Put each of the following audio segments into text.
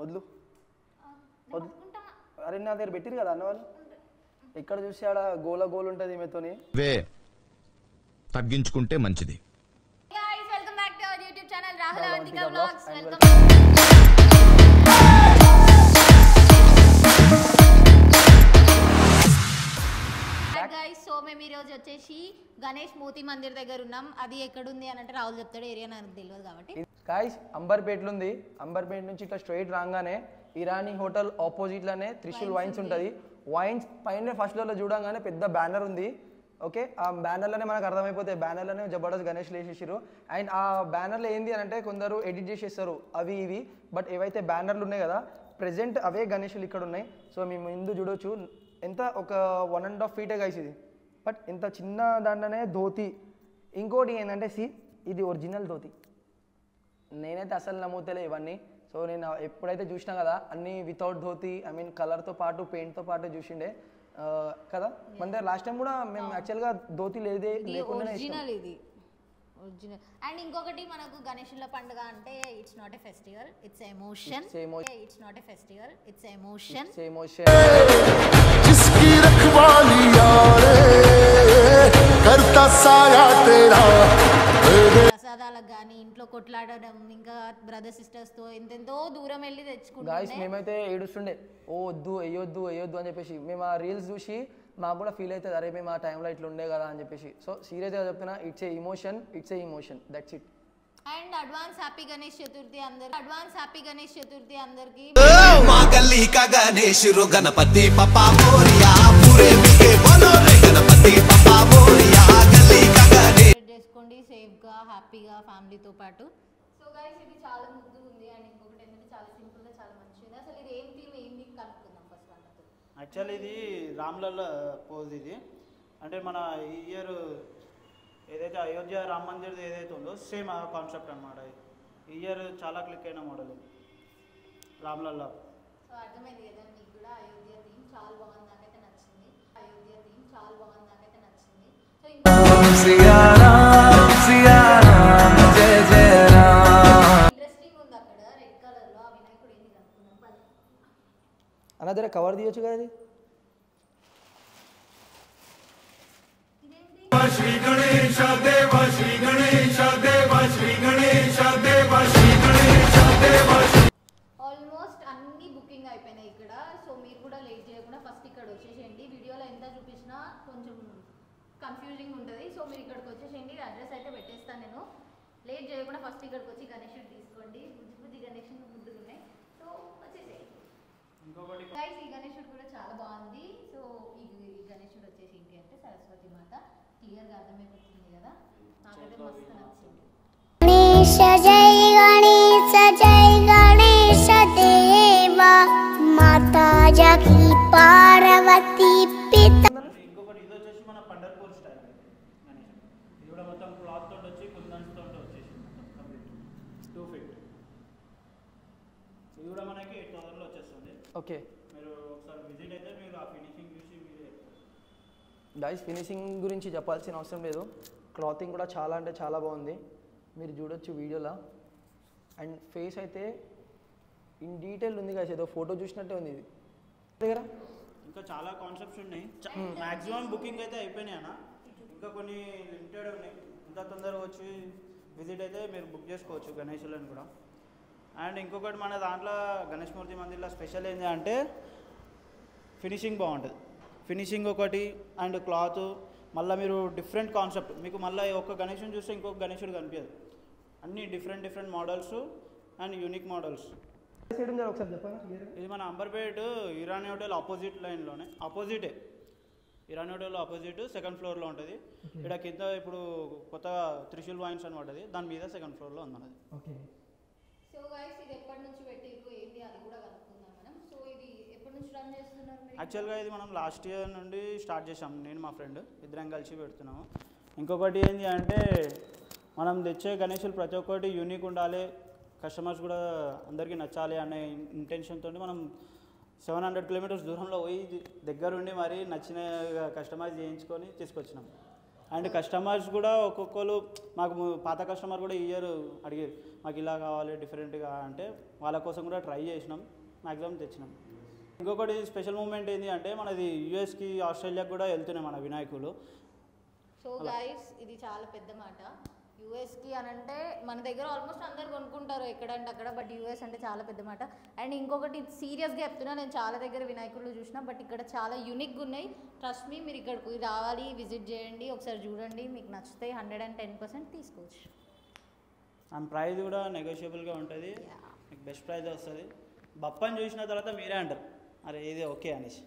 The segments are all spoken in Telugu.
వద్దు వద్దు. అరే నా దగ్గర పెట్టిరు కదా అన్నవాళ్ళు. ఎక్కడ చూసి ఆడ గోల గోలు ఉంటుంది ఈమెతోని. తగ్గించుకుంటే మంచిది. Welcome back to our YouTube channel Rahul Avantika vlogs. Welcome guys. So మేము ఈరోజు వచ్చేసి గణేష్ మూర్తి మందిర్ దగ్గర ఉన్నాం. అది ఎక్కడుంది అని అంటే రాహుల్ చెప్తాడు, ఏరియా నాకు తెలియదు కాబట్టి. గాయ్స్ అంబర్పేటలో ఉంది. అంబర్పేట నుంచి ఇట్లా స్ట్రైట్ రాగానే ఇరానీ హోటల్ ఆపోజిట్ లోనే త్రిశూల్ వైన్స్ ఉంటుంది. వైన్స్ పైన ఫస్ట్ ఫ్లోర్లో చూడగానే పెద్ద బ్యానర్ ఉంది. ఓకే, ఆ బ్యానర్లోనే మనకు అర్థమైపోతాయి. బ్యానర్లోనే జబర్దస్త్ గణేష్ వేసేసారు. అండ్ ఆ బ్యానర్లో ఏంది అని అంటే కొందరు ఎడిట్ చేసేస్తారు అవి ఇవి. బట్ ఏవైతే బ్యానర్లు ఉన్నాయి కదా ప్రెజెంట్ అవే గణేషులు ఇక్కడ ఉన్నాయి. సో మేము ముందు చూడొచ్చు ఎంత ఒక 1.5 feet గైస్ ఇది. బట్ ఇంత చిన్న దాంట్లోనే ధోతి. ఇంకోటి ఏంటంటే ఇది ఒరిజినల్ ధోతి. నేనైతే అసలు నమ్ముతలే ఇవన్నీ. సో నేను ఎప్పుడైతే చూసినా కదా అన్నీ వితౌట్ ధోతి, ఐ మీన్ కలర్తో పాటు పెయింట్తో పాటు చూసిండే కదా. మన దగ్గర లాస్ట్ టైం కూడా మేము యాక్చువల్గా ధోతి లేకుండా ఇది ఒరిజినల్. అండ్ ఇంకొకటి మనకు గణేశుల పండుగ అంటే it's not a festival, it's emotion. It's not a festival, it's emotion. जिसकी रखवाली यारे करता साया तेरा. ప్రసాదాలకు కానీ ఇంట్లో కొట్లాడడం, ఇంకా బ్రదర్ సిస్టర్స్ తో ఎంతెంతో దూరం వెళ్ళి తెచ్చుకుంటాం. గాయ్స్ మేమైతే ఏడుస్తుండే, ఓ వద్దు వేయొద్దు అని చెప్పేసి. మేము ఆ రీల్స్ చూసి మాకు కూడా ఫీల్ అవుతుంది, అరే మేము ఆ టైంలో ఇట్లా ఉండే కదా అని చెప్పేసి. సో సీరియస్గా చెప్తున్నా, it's a emotion, that's it. And advance happy Ganesh Chaturthi అందరికి. అడ్వాన్స్ హ్యాపీ గణేష్ చతుర్థి అందరికి. మా గల్లీ కా గణేష్ రు గణపతి పప్పా మోరియా పూరే వికే బోలో రే గణపతి పప్పా మోరియా గల్లీ కా గణేష్ చేసుకోండి సేఫ్ గా హ్యాపీగా ఫ్యామిలీతో పాటు. సో గైస్ ఇది చాలా ముద్దు ఉంది. అండ్ ఇంకొకటి ఏంటంటే చాలా సింపుల్ గా చాలా మంచిగా ఉంది. అసలు ఇది ఏం థీమ్ ఏంది కనుక్కుందాం ఫస్ట్ అన్నట్టు. యాక్చువల్లీ ఇది రామ్లల్ల పోజ్. ఇది అంటే మన ఈ ఇయర్ ఏదైతే అయోధ్య రామ్ మందిర్ ఏదైతే ఉందో సేమ్ ఆ కాన్సెప్ట్ అనమాట. ఈ ఇయర్ చాలా క్లిక్ అయిన మోడల్ ఇది రామ్లల్లా. సో అర్థమైంది కదా మీకు కూడా. అయోధ్య థీమ్ చాలా బాగుంది, నాకైతే నచ్చింది. సో ఇంట్రెస్టింగ్ ఉంది అక్కడ రెడ్ కలర్ లో. ఆ వినాయకుడు ఏంది కనుక్కుందాం. అన్న దగ్గర కవర్ తీయొచ్చు కదా ఇది. श्री गणेश देव श्री गणेश देव श्री गणेश देव श्री गणेश देव. ఆల్మోస్ట్ అన్ని బుకింగ్ అయిపోయినాయి ఇక్కడ. సో మీరు కూడా లేట్ చేయకుండా ఫస్ట్ ఇక్కడ వచ్చేసేయండి. వీడియోలో ఎంత చూపించినా కొంచెం కన్ఫ్యూజింగ్ ఉంటుంది. సో మీరు ఇక్కడికి వచ్చేసేయండి. అడ్రస్ అయితే పెట్టేస్తాను నేను. లేట్ చేయకుండా ఫస్ట్ ఇక్కడికి వచ్చి గణేశుడు తీసుకోండి. బుజ్జి గణేశుడు ముద్దులు ఉన్నాయి. సో వచ్చేసేయండి. ఇంకొకటి గైస్ ఈ గణేశుడు కూడా చాలా బాగుంది. సో ఈ గణేశుడు వచ్చేసి ఏంటి అంటే సరస్వతి మాత. క్లియర్గా అర్థమైపోతుంది కదా. నాకైతే మస్తు నచ్చింది. गणेश जय गणेश देवा माता जगी पार्वती पिता. ఇంకొకటి ఇది వచ్చేసి మన పండర్పూర్ స్టైల్ గణేష్. ఇది కూడా మొత్తం క్లాత్ తోటి వచ్చి కుందన్స్ తోటి వచ్చేసి మొత్తం కంప్లీట్ 2 feet. ఇది కూడా మనకి 8,000లో వచ్చేస్తుంది. ఓకే మీరు ఒకసారి విజిట్ అయితే మీరు ఆ ఫినిషింగ్ చూసి మీరే. గాయ్స్ ఫినిషింగ్ గురించి చెప్పాల్సిన అవసరం లేదు. క్లాతింగ్ కూడా చాలా అంటే చాలా బాగుంది, మీరు చూడొచ్చు వీడియోలో. అండ్ ఫేస్ అయితే ఇన్ డీటెయిల్ ఉంది గాయ్స్, ఏదో ఫోటో చూసినట్టే ఉంది ఇది దగ్గర. ఇంకా చాలా కాన్సెప్ట్స్ ఉన్నాయి. మ్యాక్సిమం బుకింగ్ అయితే అయిపోయినాయి అన్న. ఇంకా కొన్ని లిమిటెడ్ ఉన్నాయి. ఇంకా తొందరగా వచ్చి విజిట్ అయితే మీరు బుక్ చేసుకోవచ్చు గణేశులను కూడా. అండ్ ఇంకొకటి మన దాంట్లో గణేష్ మూర్తి మందిర్లో స్పెషల్ ఏంటి అంటే ఫినిషింగ్ బాగుంటుంది. ఫినిషింగ్ ఒకటి అండ్ క్లాత్. మళ్ళీ మీరు డిఫరెంట్ కాన్సెప్ట్ మీకు మళ్ళీ ఒక గణేశుని చూస్తే ఇంకొక గణేశుడు కనిపించదు. అన్నీ different models and unique models. ఒకసారి చెప్పండి. ఇది మన అంబర్పేట్ ఇరానీ హోటల్ ఆపోజిట్ లైన్లోనే, ఆపోజిటే ఇరానీ హోటల్ ఆపోజిట్ 2nd floorలో ఉంటుంది. ఇక్కడ కింద ఇప్పుడు కొత్త త్రిశూల్ వైన్స్ అని పడ్డది, దాని మీద 2nd floorలో ఉంది మనది. ఓకే. సో గైస్ ఇది ఎప్పటి నుంచి పెట్టిరు ఏంటి అది కూడా కనుక్కుందాం మనం. సో ఇది ఎప్పటి నుంచి రన్ చేస్తున్నారు మీరు? యాక్చువల్గా ఇది మనం లాస్ట్ ఇయర్ నుండి స్టార్ట్ చేసాం. నేను మా ఫ్రెండ్ ఇద్దరం కలిసి పెడుతున్నాము. ఇంకొకటి ఏంటి అంటే మనం తెచ్చే గణేశులు ప్రతి ఒక్కటి యూనిక్ ఉండాలి, కస్టమర్స్ కూడా అందరికీ నచ్చాలి అనే ఇంటెన్షన్తో మనం 700 kilometers దూరంలో పోయి దగ్గరుండి మరి నచ్చిన కస్టమైజ్ చేయించుకొని తీసుకొచ్చినాం. అండ్ కస్టమర్స్ కూడా ఒక్కొక్కరు మాకు పాత కస్టమర్ కూడా ఈ ఇయర్ అడిగారు మాకు ఇలా కావాలి డిఫరెంట్గా అంటే వాళ్ళ కోసం కూడా ట్రై చేసినాం, మ్యాక్సిమం తెచ్చినాం. ఇంకొకటి స్పెషల్ మూమెంట్ ఏంటి అంటే మనది యూఎస్కి ఆస్ట్రేలియాకి కూడా వెళ్తున్నాయి మన వినాయకులు. సో గైస్ ఇది చాలా పెద్ద మాట. యూఎస్కి అని అంటే మన దగ్గర ఆల్మోస్ట్ అందరు కొనుక్కుంటారు ఎక్కడంటే అక్కడ, బట్ యూఎస్ అంటే చాలా పెద్ద మాట. అండ్ ఇంకొకటి సీరియస్గా చెప్తున్నా, నేను చాలా దగ్గర వినాయకులు చూసిన, బట్ ఇక్కడ చాలా యూనిక్గా ఉన్నాయి. ట్రస్ట్ మీ, మీరు ఇక్కడికి రావాలి, విజిట్ చేయండి, ఒకసారి చూడండి, మీకు నచ్చితే 110% తీసుకోవచ్చు. అండ్ ప్రైస్ కూడా నెగోషియబుల్గా ఉంటుంది, మీకు బెస్ట్ ప్రైస్ వస్తుంది. బప్పని చూసిన తర్వాత మీరే అంటారు అరే ఇది ఓకే అనేసి.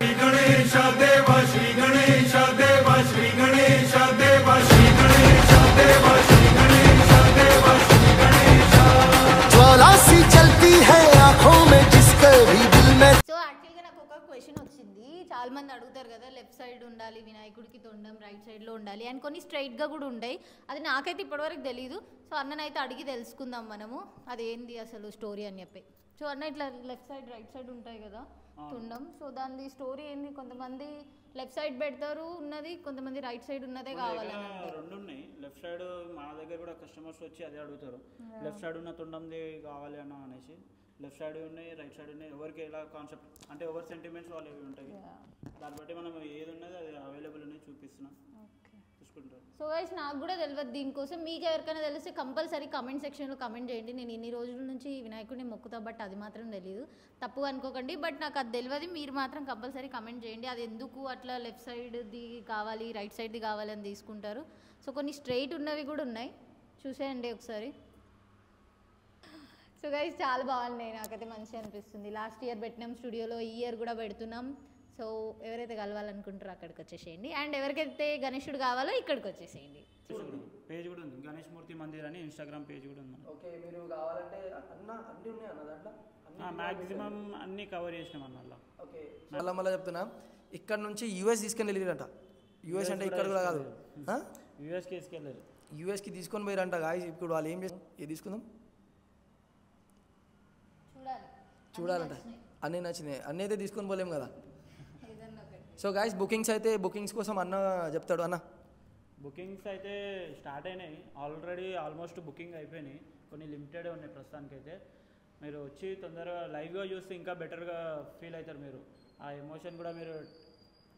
श्री गणेश देवा श्री गणेश देवा श्री गणेश देवा श्री गणेश देवा श्री गणेश देवा श्री गणेश ज्वाला सी चलती है आंखों में जिसके भी दिल में. సో యాక్చువల్గా నాకు ఒక క్వశ్చన్ వచ్చింది, చాలా మంది అడుగుతారు కదా లెఫ్ట్ సైడ్ ఉండాలి వినాయకుడికి తొండం, రైట్ సైడ్లో ఉండాలి అని, కొన్ని స్ట్రైట్గా కూడా ఉంటాయి. అది నాకైతే ఇప్పటివరకు తెలియదు. సో అన్ననైతే అడిగి తెలుసుకుందాం మనము అది ఏంది అసలు స్టోరీ అని చెప్పి. సో అన్న ఇట్లా లెఫ్ట్ సైడ్ రైట్ సైడ్ ఉంటాయి కదా తుండం, సో దాని స్టోరీ ఏంది? కొంతమంది లెఫ్ట్ సైడ్ పెడతారు ఉన్నది, కొంతమంది రైట్ సైడ్ ఉన్నదే కావాలని అంటారు. రెండు ఉన్నాయి. లెఫ్ట్ సైడ్ మా దగ్గర కూడా కస్టమర్స్ వచ్చి అదే అడుగుతారు, లెఫ్ట్ సైడ్ ఉన్న తుండంది కావాలి అన్న అనేసి. లెఫ్ట్ సైడ్ ఉన్నాయి, రైట్ సైడ్ ఉన్నాయి, ఎవరికి ఎలా కాన్సెప్ట్ అంటే ఎవరి సెంటిమెంట్స్ వాళ్ళు ఏవి ఉంటాయి, దాన్ని బట్టి మనం ఏది ఉన్నది అది అవైలబుల్ ఉన్నాయి చూపిస్తున్నాం, చూసుకుంటారు. సో గైస్ నాకు కూడా తెలియదు దీనికోసం, మీకు ఎవరికైనా తెలిస్తే కంపల్సరీ కమెంట్ సెక్షన్లో కమెంట్ చేయండి. నేను ఇన్ని రోజుల నుంచి వినాయకుడిని మొక్కుతా, బట్ అది మాత్రం తెలియదు, తప్పు అనుకోకండి. బట్ నాకు అది తెలియదు, మీరు మాత్రం కంపల్సరీ కమెంట్ చేయండి అది ఎందుకు అట్లా లెఫ్ట్ సైడ్ది కావాలి రైట్ సైడ్ది కావాలి అని తీసుకుంటారు. సో కొన్ని స్ట్రైట్ ఉన్నవి కూడా ఉన్నాయి, చూసేయండి ఒకసారి. సో గైస్ చాలా బాగున్నాయి, నాకైతే మంచిగా అనిపిస్తుంది. లాస్ట్ ఇయర్ పెట్టినాం స్టూడియోలో, ఈ ఇయర్ కూడా పెడుతున్నాం. సో ఎవరైతే కలవాలనుకుంటారో అక్కడికి వచ్చేసేయండి, అండ్ ఎవరికైతే గణేశుడు కావాలో ఇక్కడికి వచ్చేసేయండి. పేజ్ కూడా ఉంది, గణేష్ మూర్తి మందిర్ అని ఇన్స్టాగ్రామ్ పేజ్ కూడా ఉంది. ఓకే, మీరు కావాలంటే అన్నీ ఉన్నాయి అన్న దాంట్లో మ్యాక్సిమం అన్నీ కవర్ చేసినాం అన్న. ఓకే, మళ్ళీ చెప్తున్నా, ఇక్కడ నుంచి యూఎస్ తీసుకొని వెళ్ళిరంట. యూఎస్ అంటే ఇక్కడ కూడా కాదు, యూఎస్కి తీసుకెళ్ళారు, యూఎస్కి తీసుకొని పోయారంట. గాయస్ ఇప్పుడు వాళ్ళు ఏం చేస్తారు, ఇది తీసుకుందాం, చూడాలంట. అన్నీ నచ్చినాయి, అన్నీ అయితే తీసుకొని పోలేము కదా. సో గాయస్ బుకింగ్స్ కోసం అన్న చెప్తాడు. అన్న బుకింగ్స్ అయితే స్టార్ట్ అయినాయి ఆల్రెడీ, ఆల్మోస్ట్ బుకింగ్ అయిపోయినాయి, కొన్ని లిమిటెడ్ ఉన్నాయి ప్రస్తుతానికైతే. మీరు వచ్చి తొందరగా లైవ్గా చూస్తే ఇంకా బెటర్గా ఫీల్ అవుతారు, మీరు ఆ ఎమోషన్ కూడా మీరు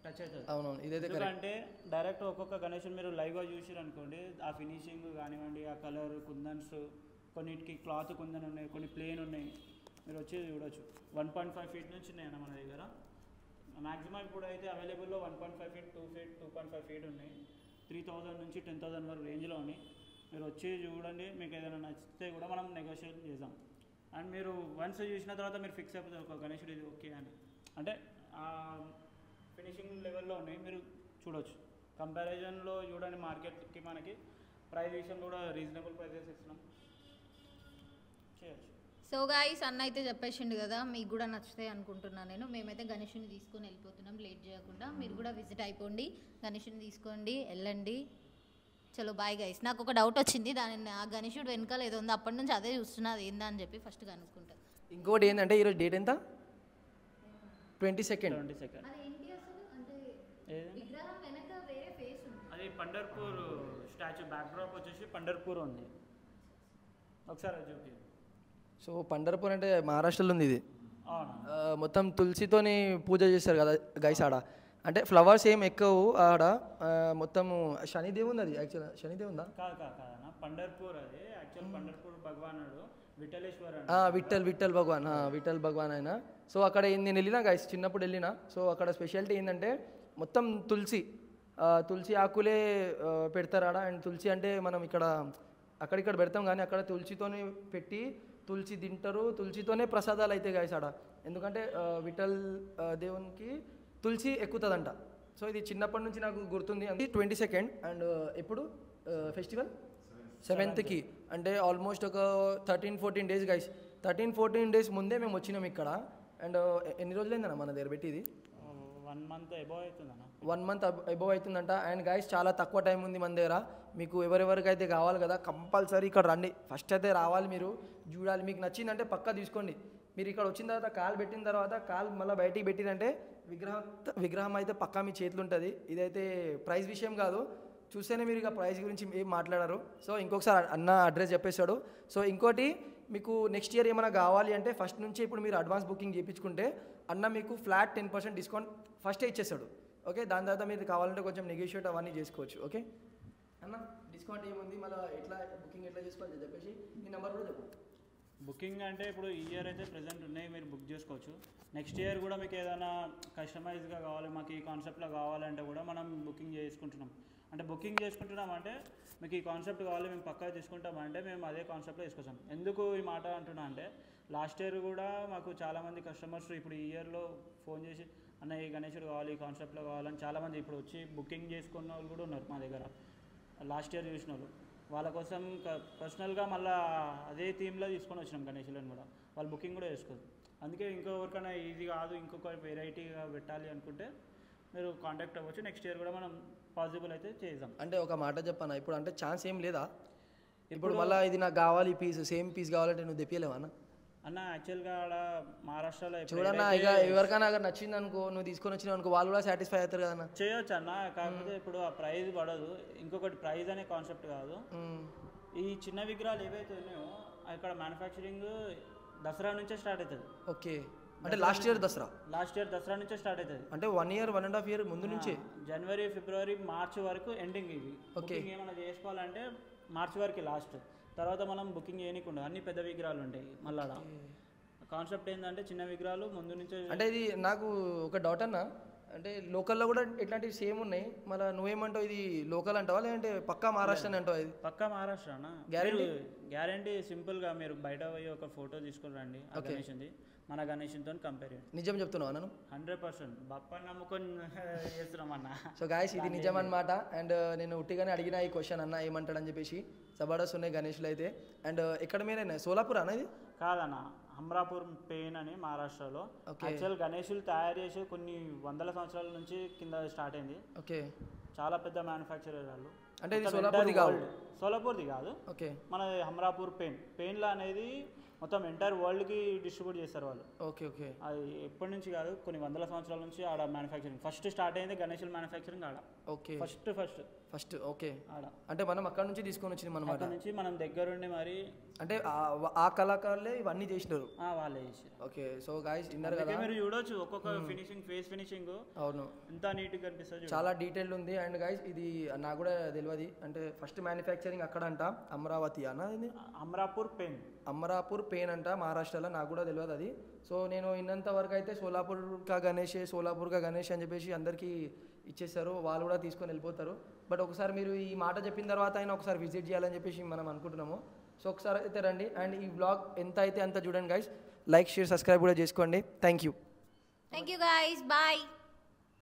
టచ్ అవుతుంది. అవునవును, ఇదైతే ఎందుకంటే డైరెక్ట్ ఒక్కొక్క గణేషన్ మీరు లైవ్గా చూసారు అనుకోండి, ఆ ఫినిషింగ్ కానివ్వండి, ఆ కలర్ కుందన్స్, కొన్నిటికి క్లాత్ కుందన్ ఉన్నాయి, కొన్ని ప్లేన్ ఉన్నాయి, మీరు వచ్చి చూడొచ్చు. 1.5 feet నుంచి ఉన్నాయన్న మన దగ్గర. మ్యాక్సిమం ఇప్పుడు అయితే అవైలబుల్లో 1.5 feet, 2 feet, 2.5 feet ఉన్నాయి. 3,000 నుంచి 10,000 వరకు రేంజ్లో ఉన్నాయి. మీరు వచ్చి చూడండి, మీకు ఏదైనా నచ్చితే కూడా మనం నెగోషియేట్ చేద్దాం. అండ్ మీరు వన్స్ చూసిన తర్వాత మీరు ఫిక్స్ అయిపోతారు ఒక గణేశుడు ఇది ఓకే అని, అంటే ఫినిషింగ్ లెవెల్లో ఉన్నాయి, మీరు చూడవచ్చు. కంపారిజన్లో చూడండి మార్కెట్కి, మనకి ప్రైస్ విషయంలో కూడా రీజనబుల్ ప్రైజెస్ ఇస్తున్నాం, చేయొచ్చు. సో గాయ్స్ అన్న అయితే చెప్పేసిండు కదా, మీకు కూడా నచ్చుతాయి అనుకుంటున్నాను నేను. మేమైతే గణేషుని తీసుకొని వెళ్ళిపోతున్నాం లేట్ చేయకుండా, మీరు కూడా విజిట్ అయిపోండి, గణేషుని తీసుకోండి, వెళ్ళండి. చలో బాయ్ గైస్. నాకు ఒక డౌట్ వచ్చింది, దాని ఆ గణేశుడు వెనకాల ఏదో ఉంది, అప్పటి నుంచి అదే చూస్తున్నా, అది ఏందా అని చెప్పి ఫస్ట్ కనుక్కుంటాను. ఇంకోటి ఏంటంటే ఈరోజు డేట్ ఎంత? 22nd. అదేంటి అసలు అంటే విగ్రహం వెనక వేరే ఫేస్ ఉంది. అది పండర్పూర్ స్టాచ్యూ బ్యాక్ డ్రాప్ వచ్చేసి పండర్పూర్ ఉంది, ఒకసారి అది చూపి. సో పండర్పూర్ అంటే మహారాష్ట్రలో ఉంది ఇది. అవునా? మొత్తం తులసితోని పూజ చేస్తారు కదా గైస్ ఆడ. అంటే ఫ్లవర్స్ ఏం ఎక్కువ ఆడ, మొత్తం శనిదేవి ఉంది. అది యాక్చువల్ శనిదేవి ఉందా? కాదన్న, పండర్పూర్ అది యాక్చువల్ పండర్పూర్ భగవానుడు విఠలేశ్వర, విఠల్ భగవాన్, విఠల్ భగవాన్ ఆయన. సో అక్కడ నేను వెళ్ళినా గైస్, చిన్నప్పుడు వెళ్ళినా. సో అక్కడ స్పెషాలిటీ ఏంటంటే మొత్తం తులసి ఆకులే పెడతారు ఆడ. అండ్ తులసి అంటే మనం ఇక్కడ అక్కడిక్కడ పెడతాం, కానీ అక్కడ తులసితోనే పెట్టి తులసి తింటారు, తులసితోనే ప్రసాదాలు అయితే గాయస్ ఆడ. ఎందుకంటే విఠల్ దేవునికి తులసి ఎక్కుతుందంట. సో ఇది చిన్నప్పటి నుంచి నాకు గుర్తుంది. అది 22nd. అండ్ ఎప్పుడు ఫెస్టివల్ 7th అంటే ఆల్మోస్ట్ ఒక 13-14 days గైస్. 13-14 days ముందే మేము వచ్చినాం ఇక్కడ. అండ్ ఎన్ని రోజులైందన్న మన దగ్గర పెట్టి? ఇది 1 month అబౌవ్ అవుతుందన్న. 1 month అబౌవ్ అవుతుందంట. అండ్ గైస్ చాలా తక్కువ టైం ఉంది మన దగ్గర. మీకు ఎవరెవరికైతే కావాలి కదా కంపల్సరీ ఇక్కడ రండి, ఫస్ట్ అయితే రావాలి, మీరు చూడాలి. మీకు నచ్చిందంటే పక్కా తీసుకోండి. మీరు ఇక్కడ వచ్చిన తర్వాత కాలు పెట్టిన తర్వాత కాలు మళ్ళీ బయటికి పెట్టిరంటే విగ్రహం అయితే పక్కా మీ చేతులు ఉంటుంది. ఇదైతే ప్రైస్ విషయం కాదు, చూస్తేనే మీరు ఇక ప్రైస్ గురించి ఏం మాట్లాడారు. సో ఇంకొకసారి అన్న అడ్రస్ చెప్పేశాడు. సో ఇంకోటి మీకు నెక్స్ట్ ఇయర్ ఏమైనా కావాలి అంటే ఫస్ట్ నుంచి ఇప్పుడు మీరు అడ్వాన్స్ బుకింగ్ చేయించుకుంటే అన్న మీకు ఫ్లాట్ 10% డిస్కౌంట్ ఫస్టే ఇచ్చేస్తాడు. ఓకే, దాని తర్వాత మీరు కావాలంటే కొంచెం నెగోషియేట్ అవన్నీ చేసుకోవచ్చు. ఓకే అన్న, డిస్కౌంట్ ఏముంది, మళ్ళీ ఎట్లా బుకింగ్ ఎట్లా చేసుకోవాలి చెప్పేసి మీ నెంబర్ కూడా చెప్పు. బుకింగ్ అంటే ఇప్పుడు ఈ ఇయర్ అయితే ప్రెజెంట్ ఉన్నాయి, మీరు బుక్ చేసుకోవచ్చు. నెక్స్ట్ ఇయర్ కూడా మీకు ఏదైనా కస్టమైజ్గా కావాలి, మాకు ఈ కాన్సెప్ట్లో కావాలంటే కూడా మనం బుకింగ్ చేసుకుంటున్నాం. అంటే బుకింగ్ చేసుకుంటున్నాం అంటే మీకు ఈ కాన్సెప్ట్ కావాలి మేము పక్కా తీసుకుంటామంటే మేము అదే కాన్సెప్ట్లో తీసుకొస్తాం. ఎందుకు ఈ మాట అంటున్నా అంటే లాస్ట్ ఇయర్ కూడా మాకు చాలామంది కస్టమర్స్ ఇప్పుడు ఈ ఇయర్లో ఫోన్ చేసి అన్న ఈ గణేశుడు కావాలి, ఈ కాన్సెప్ట్లో కావాలని చాలామంది ఇప్పుడు వచ్చి బుకింగ్ చేసుకున్న వాళ్ళు కూడా ఉన్నారు మా దగ్గర. లాస్ట్ ఇయర్ చూసిన వాళ్ళు, వాళ్ళ కోసం పర్సనల్గా మళ్ళీ అదే థీమ్లో తీసుకొని వచ్చినాం గణేశులను కూడా. వాళ్ళు బుకింగ్ కూడా చేసుకోరు. అందుకే ఇంకొకరికైనా ఇది కాదు ఇంకొక వెరైటీగా పెట్టాలి అనుకుంటే మీరు కాంటాక్ట్ అవ్వచ్చు. నెక్స్ట్ ఇయర్ కూడా మనం పాసిబుల్ అయితే చేద్దాం. అంటే ఒక మాట చెప్పాను ఇప్పుడు, అంటే ఛాన్స్ ఏం లేదా ఇప్పుడు మళ్ళీ ఇది నాకు కావాలి పీస్ సేమ్ పీస్ కావాలంటే నువ్వు తెప్పియలేవా అన్న? యాక్చువల్గా ఆడ మహారాష్ట్రలో చూడన్నా, ఇక ఎవరికైనా అगर నచ్చింది అనుకో, నువ్వు తీసుకొని వచ్చినావు అనుకో, వాళ్ళు కూడా సాటిస్ఫై అవుతారు కదన్నా. చేయొచ్చు అన్న, కాకపోతే ఇప్పుడు ఆ ప్రైజ్ పడదు. ఇంకొకటి ప్రైజ్ అనే కాన్సెప్ట్ కాదు. ఈ చిన్న విగ్రహాలు ఏవైతే ఉన్నాయో అక్కడ మ్యానుఫ్యాక్చరింగ్ దసరా నుంచే స్టార్ట్ అవుతుంది. ఓకే, అంటే లాస్ట్ ఇయర్ దసరా నుంచే స్టార్ట్ అవుతుంది. అంటే 1 year 1.5 year ముందు నుంచే జనవరి ఫిబ్రవరి మార్చ్ వరకు ఎండింగ్ ఇది. బుకింగ్ ఏమైనా చేసుకోవాలంటే మార్చ్ వరకు లాస్ట్. తర్వాత మనం బుకింగ్ చేయనీకుండా అన్ని పెద్ద విగ్రహాలు ఉంటాయి. మళ్ళా కాన్సెప్ట్ ఏంటంటే చిన్న విగ్రహాలు ముందు నుంచే. అంటే ఇది నాకు ఒక డౌట్ అన్న, అంటే లోకల్లో కూడా ఇట్లాంటివి సేమ్ ఉన్నాయి, మళ్ళీ నువ్వేమంటావు ఇది లోకల్ అంటావా లేదంటే పక్కా మహారాష్ట్ర అంటావా? ఇది పక్కా మహారాష్ట్ర అన్న. గ్యారంటీ సింపుల్గా మీరు బయట పోయి ఒక ఫోటో తీసుకుని రండి గణేషుది, మన గణేషుతో కంపేర్ చేయండి. నిజం చెప్తున్నావా నన్ను? 100% బప్పని నమ్ముకొని చేస్తున్నాం అన్న. సో గాయస్ ఇది నిజం అనమాట. అండ్ నేను ఉట్టిగానే అడిగిన ఈ క్వశ్చన్ అన్న ఏమంటాడని చెప్పేసి. జబర్దస్త్ ఉన్నాయి గణేష్లు అయితే. అండ్ ఎక్కడ మీరైనా సోలాపూర్ అన్న? ఇది కాదన్న, అమరాపూర్ పెయిన్ అని మహారాష్ట్రలో. యాక్చువల్ గణేషులు తయారు చేసి కొన్ని వందల సంవత్సరాల నుంచి కింద స్టార్ట్ అయింది. ఓకే, చాలా పెద్ద మ్యానుఫ్యాక్చరర్ వాళ్ళు. అంటే ఇది సోలాపూర్ది కాదు. ఓకే, మన అమరాపూర్ పెయిన్లా అనేది మొత్తం ఎంటైర్ వరల్డ్కి డిస్ట్రిబ్యూట్ చేస్తారు వాళ్ళు. ఓకే ఓకే, అది ఎప్పటి నుంచి కాదు, కొన్ని వందల సంవత్సరాల నుంచి ఆడ మ్యానుఫ్యాక్చరింగ్ ఫస్ట్ స్టార్ట్ అయింది. గణేషుల మ్యానుఫ్యాక్చరింగ్ ఆడ. ఓకే, ఫస్ట్ ఓకే ఆడ. అంటే మనం అక్కడ నుంచి తీసుకొని వచ్చింది మనం, అక్కడ నుంచి మనం దగ్గరుండి మరి. అంటే ఆ కళాకారులే ఇవన్నీ చేసినారు, వాళ్ళే చేసారు. ఓకే, సో గాయ్స్ విన్నారు కదా, మీరు చూడొచ్చు ఒక్కొక్క ఫినిషింగ్, ఫేస్ ఫినిషింగ్. అవును, ఎంత నీట్గా కనిపిస్తుంది, చాలా డీటెయిల్ ఉంది. అండ్ గాయ్స్ ఇది నాకు కూడా తెలియదు, అంటే ఫస్ట్ మ్యానుఫ్యాక్చరింగ్ అక్కడ అంట అమరావతి అన్న, ఇది అమరాపూర్ పెయిన్ అంట మహారాష్ట్రలో, నాకు కూడా తెలియదు అది. సో నేను ఇన్నంత వరకు అయితే సోలాపూర్ కా గణేష్ అని చెప్పేసి అందరికీ ఇచ్చేస్తారు, వాళ్ళు కూడా తీసుకొని వెళ్ళిపోతారు. బట్ ఒకసారి మీరు ఈ మాట చెప్పిన తర్వాత అయినా ఒకసారి విజిట్ చేయాలని చెప్పేసి మనం అనుకుంటున్నాము. సో ఒకసారి అయితే రండి. అండ్ ఈ బ్లాగ్ ఎంత అయితే అంత చూడండి గైస్, లైక్ షేర్ సబ్స్క్రైబ్ కూడా చేసుకోండి. Thank you guys, bye.